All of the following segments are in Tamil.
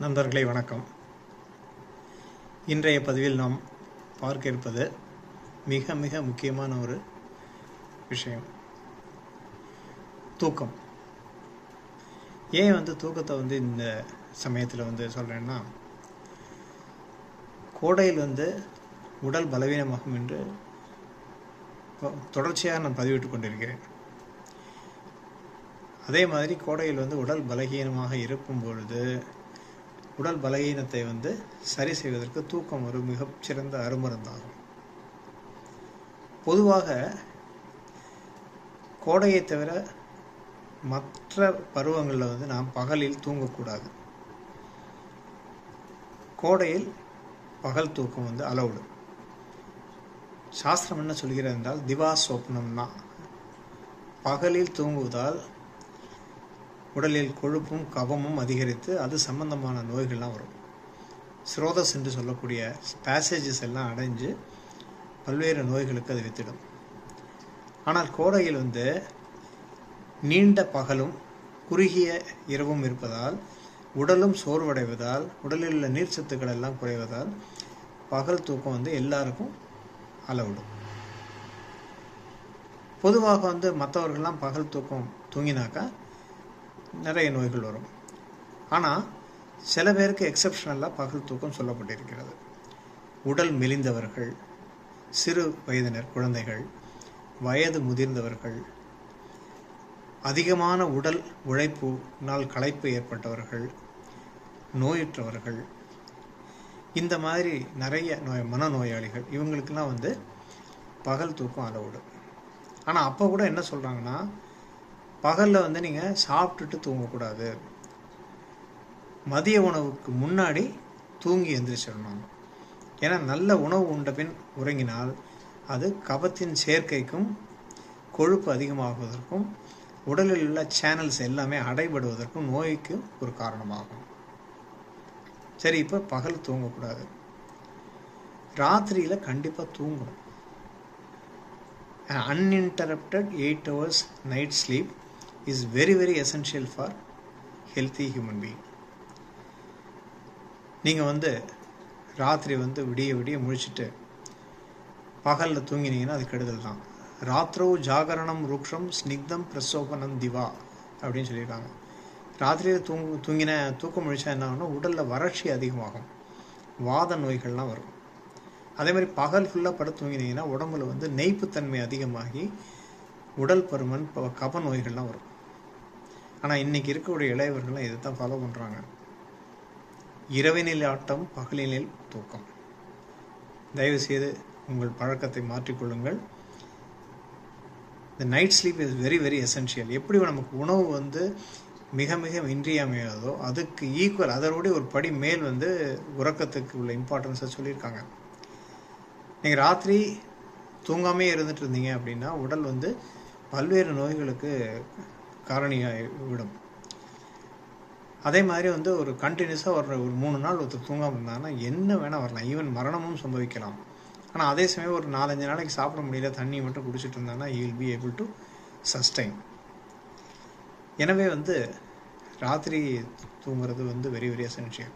நண்பர்களே வணக்கம். இன்றைய பதிவில் நாம் பார்க்க இருப்பது மிக மிக முக்கியமான ஒரு விஷயம், தூக்கம். ஏன் தூக்கத்தை இந்த சமயத்தில் சொல்கிறேன்னா, கோடையில் உடல் பலவீனமாகும் என்று தொடர்ச்சியாக நான் பதிவிட்டு கொண்டிருக்கிறேன். அதே மாதிரி கோடையில் உடல் பலகீனமாக இருக்கும் பொழுது உடல் பலகீனத்தை சரி செய்வதற்கு தூக்கம் ஒரு மிகச்சிறந்த அருமருந்தாகும். பொதுவாக கோடையை தவிர மற்ற பருவங்களில் நாம் பகலில் தூங்கக்கூடாது. கோடையில் பகல் தூக்கம் அலௌடு. சாஸ்திரம் என்ன சொல்கிறது என்றால், திவா சொப்னம்னா, பகலில் தூங்குவதால் உடலில் கொழுப்பும் கபமும் அதிகரித்து அது சம்பந்தமான நோய்கள்லாம் வரும். சிரோதஸ் என்று சொல்லக்கூடிய பேசேஜஸ் எல்லாம் அடைஞ்சு பல்வேறு நோய்களுக்கு அது வித்திடும். ஆனால் கோடையில் நீண்ட பகலும் குறுகிய இரவும் இருப்பதால் உடலும் சோர்வடைவதால் உடலில் உள்ள நீர் சத்துக்கள் எல்லாம் குறைவதால் பகல் தூக்கம் எல்லாருக்கும் அலௌடு. பொதுவாக மற்றவர்கள்லாம் பகல் தூக்கம் தூங்கினாக்கா நிறைய நோய்கள் வரும். ஆனால் சில பேருக்கு எக்ஸப்ஷனலாக பகல் தூக்கம் சொல்லப்பட்டிருக்கிறது. உடல் மெலிந்தவர்கள், சிறு வயதினர், குழந்தைகள், வயது முதிர்ந்தவர்கள், அதிகமான உடல் உழைப்பினால் களைப்பு ஏற்பட்டவர்கள், நோயுற்றவர்கள், இந்த மாதிரி நிறைய மனநோயாளிகள், இவங்களுக்கெல்லாம் பகல் தூக்கம் அலௌடு. ஆனால் அப்போ கூட என்ன சொல்கிறாங்கன்னா, பகலில் நீங்கள் சாப்பிட்டுட்டு தூங்கக்கூடாது, மதிய உணவுக்கு முன்னாடி தூங்கி எந்திரிச்சிடணும். ஏன்னா நல்ல உணவு உண்ட பின் உறங்கினால் அது கபத்தின் சேர்க்கைக்கும் கொழுப்பு அதிகமாகுவதற்கும் உடலில் உள்ள சேனல்ஸ் எல்லாமே அடைபடுவதற்கும் நோய்க்கு ஒரு காரணமாகும். சரி, இப்போ பகல் தூங்கக்கூடாது, ராத்திரியில் கண்டிப்பாக தூங்கணும். Uninterrupted 8 hours night sleep is very essential for healthy human being. நீங்கள் ராத்திரி விடிய முழிச்சிட்டு பகலில் தூங்கினீங்கன்னா அது கெடுதல் தான். ராத்திரோ ஜாகரணம் ரூக்ஷம் ஸ்னிக்தம் பிரசோபனம் திவா அப்படின்னு சொல்லியிருக்காங்க. ராத்திரியில் தூக்கம் முழிச்சா என்ன ஆகும்னா, உடலில் வறட்சி அதிகமாகும், வாத நோய்கள்லாம் வரும். அதே மாதிரி பகல் ஃபுல்லாக படுத்து தூங்கினீங்கன்னா உடம்புல நெய்ப்புத்தன்மை அதிகமாகி உடல் பருமன், கப நோய்கள்லாம் வரும். ஆனால் இன்றைக்கி இருக்கக்கூடிய இளையவர்கள்லாம் இதை தான் ஃபாலோ பண்ணுறாங்க. இரவினில் ஆட்டம், பகலினில் தூக்கம். தயவுசெய்து உங்கள் பழக்கத்தை மாற்றிக்கொள்ளுங்கள். இந்த night sleep is very essential. எப்படி நமக்கு உணவு மிக மிக இன்றியமையாதோ அதுக்கு ஈக்குவல், அதோடைய ஒரு படி மேல் உறக்கத்துக்கு உள்ள இம்பார்ட்டன்ஸை சொல்லியிருக்காங்க. நீங்கள் ராத்திரி தூங்காமே இருந்துட்டு இருந்தீங்க அப்படின்னா உடல் பல்வேறு நோய்களுக்கு காரணியாக விடும். அதே மாதிரி ஒரு கண்டினியூஸாக ஒரு 3 நாள் ஒருத்தர் தூங்காமல் இருந்தாங்கன்னா என்ன வேணால் வரலாம், ஈவன் மரணமும் சம்பவிக்கலாம். ஆனால் அதே சமயம் ஒரு 4-5 நாளைக்கு சாப்பிட முடியல, தண்ணி மட்டும் குடிச்சிட்டு இருந்தாங்கன்னா he will be able to sustain. எனவே ராத்திரி தூங்குறது வெரி எசென்ஷியல்.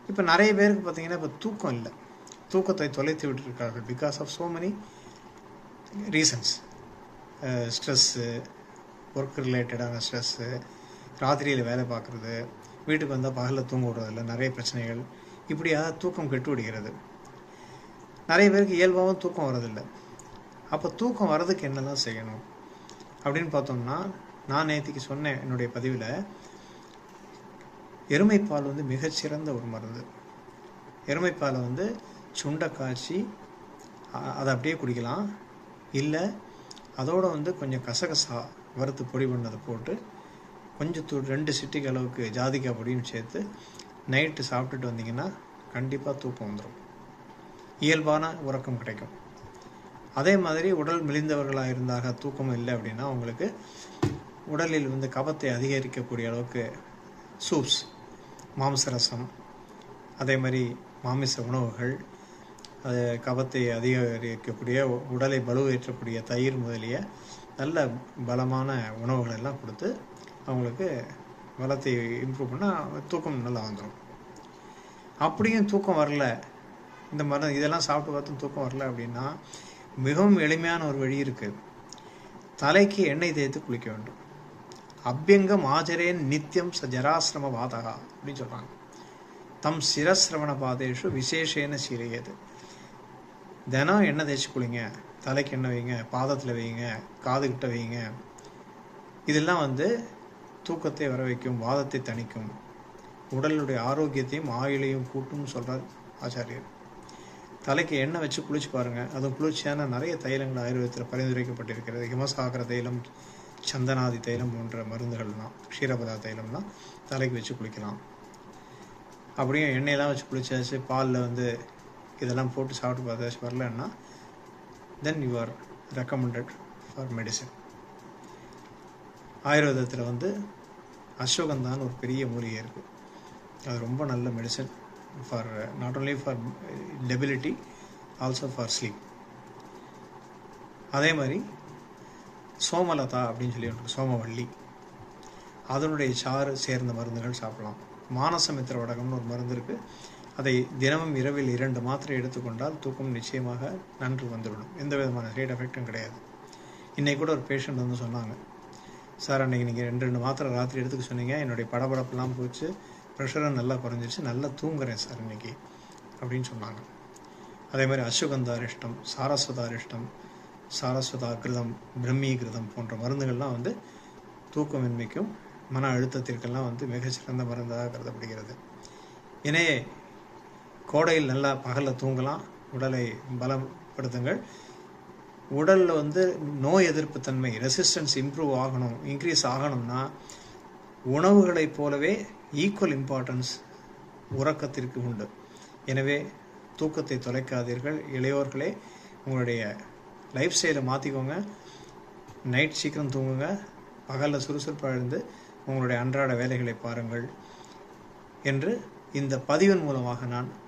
இப்போ நிறைய பேருக்கு பார்த்தீங்கன்னா இப்போ தூக்கம் இல்லை, தூக்கத்தை தொலைத்து விட்டுருக்கார்கள் because of so many reasons. Stress, work ரிலேட்டடான ஸ்ட்ரெஸ்ஸு, ராத்திரியில் வேலை பார்க்குறது, வீட்டுக்கு வந்தால் பகலில் தூங்க விடுறதில்ல, நிறைய பிரச்சனைகள், இப்படியாக தூக்கம் கெட்டு விடுகிறது. நிறைய பேருக்கு இயல்பாகவும் தூக்கம் வரதில்லை. அப்போ தூக்கம் வர்றதுக்கு என்னெல்லாம் செய்யணும் அப்படின்னு பார்த்தோம்னா, நான் நேற்றுக்கு சொன்னேன் என்னுடைய பதிவில், எருமைப்பால் மிகச்சிறந்த ஒரு மருந்து. எருமைப்பாலை சுண்டை காய்ச்சி அதை அப்படியே குடிக்கலாம். இல்லை அதோடு கொஞ்சம் கசகசா வறுத்து பொடி பண்ணதை போட்டு கொஞ்சம் 2 சிட்டிக்கு அளவுக்கு ஜாதிக்காய் பொடியும் சேர்த்து நைட்டு சாப்பிட்டுட்டு வந்தீங்கன்னா கண்டிப்பாக தூக்கம் வந்துடும், இயல்பான உறக்கம் கிடைக்கும். அதே மாதிரி உடல் மெலிந்தவர்களாக இருந்தாக தூக்கம் இல்லை அப்படின்னா அவங்களுக்கு உடலில் கபத்தை அதிகரிக்கக்கூடிய அளவுக்கு சூப்ஸ், மாம்சரசம், அதே மாதிரி மாமிச உணவுகள், அது கபத்தை அதிகரிக்கக்கூடிய, உடலை வலுவேற்றக்கூடிய தயிர் முதலிய நல்ல பலமான உணவுகள் எல்லாம் கொடுத்து அவங்களுக்கு பலத்தை இம்ப்ரூவ் பண்ணால் தூக்கம் நல்லா வந்துடும். அப்படியும் தூக்கம் வரல, இந்த மருந்து இதெல்லாம் சாப்பிட்டு பார்த்தும் தூக்கம் வரல அப்படின்னா மிகவும் எளிமையான ஒரு வழி இருக்குது. தலைக்கு எண்ணெய் தேய்த்து குளிக்க வேண்டும். அபியங்கம் ஆச்சரேன் நித்தியம் ஜராசிரம பாதகா அப்படின்னு சொல்கிறாங்க. தம் சிரசிரவண பாதேஷு விசேஷேன சீலையது. தினம் எண்ணெய் தேய்ச்சி குளிங்க, தலைக்கு எண்ணெய் வைங்க, பாதத்தில் வைங்க, காதுகிட்ட வைங்க. இதெல்லாம் தூக்கத்தை வர வைக்கும், வாதத்தை தணிக்கும், உடலுடைய ஆரோக்கியத்தையும் ஆயுளையும் கூட்டும்னு சொல்கிறார் ஆச்சாரியர். தலைக்கு எண்ணெய் வச்சு குளிச்சு பாருங்கள். அதுவும் குளிர்ச்சியான நிறைய தைலங்கள் ஆயுர்வேதத்தில் பரிந்துரைக்கப்பட்டிருக்கிறது. ஹிமசாகர தைலம், சந்தனாதி தைலம் போன்ற மருந்துகள்லாம், க்ஷீரபதா தைலம்லாம் தலைக்கு வச்சு குளிக்கலாம். அப்படியும் எண்ணெயெல்லாம் வச்சு குளிச்சாச்சு, பாலில் இதெல்லாம் போட்டு சாப்பிட்டு பார்த்தாச்சு வரலன்னா then you are recommended for medicine. ஆயுர்வேதத்தில் அஸ்வகந்தான்னு ஒரு பெரிய மூலிகை இருக்குது. அது ரொம்ப நல்ல medicine for not only for debility, also for sleep. அதே மாதிரி சோமலதா அப்படின்னு சொல்லி ஒன்று, சோமவள்ளி, அதனுடைய சாறு சேர்ந்த மருந்துகள் சாப்பிடலாம். மானசமித்திர வடகம்னு ஒரு மருந்து இருக்குது. அதை தினமும் இரவில் 2 மாத்திரை எடுத்துக்கொண்டால் தூக்கம் நிச்சயமாக நன்று வந்துவிடும். எந்த விதமான சைட் எஃபெக்டும் கிடையாது. இன்றைக்கி கூட ஒரு பேஷண்ட் சொன்னாங்க, சார் அன்றைக்கி நீங்கள் 2 மாத்திரை ராத்திரி எடுத்துக்க சொன்னீங்க, என்னுடைய படபடப்பெல்லாம் போச்சு, ப்ரெஷரும் நல்லா குறைஞ்சிருச்சு, நல்லா தூங்குறேன் சார் இன்றைக்கி அப்படின்னு சொன்னாங்க. அதே மாதிரி அஸ்வகந்தாரிஷ்டம், சாரஸ்வதாரிஷ்டம், சாரஸ்வதாகிருதம், பிரம்மீகிருதம் போன்ற மருந்துகள்லாம் தூக்கமின்மைக்கும் மன அழுத்தத்திற்கெல்லாம் மிகச்சிறந்த மருந்தாக கருதப்படுகிறது. எனவே கோடையில் நல்லா பகலில் தூங்கலாம், உடலை பலப்படுத்துங்கள். உடலில் நோய் எதிர்ப்பு தன்மை, ரெசிஸ்டன்ஸ் இம்ப்ரூவ் ஆகணும், இன்க்ரீஸ் ஆகணும்னா உணவுகளைப் போலவே ஈக்குவல் இம்பார்ட்டன்ஸ் உறக்கத்திற்கு உண்டு. எனவே தூக்கத்தை தொலைக்காதீர்கள். இளையோர்களே, உங்களுடைய லைஃப் ஸ்டைலை மாற்றிக்கோங்க. நைட் சீக்கிரம் தூங்குங்க, பகலில் சுறுசுறுப்பாக இருந்து உங்களுடைய அன்றாட வேலைகளை பாருங்கள் என்று இந்த பதிவின் மூலமாக நான்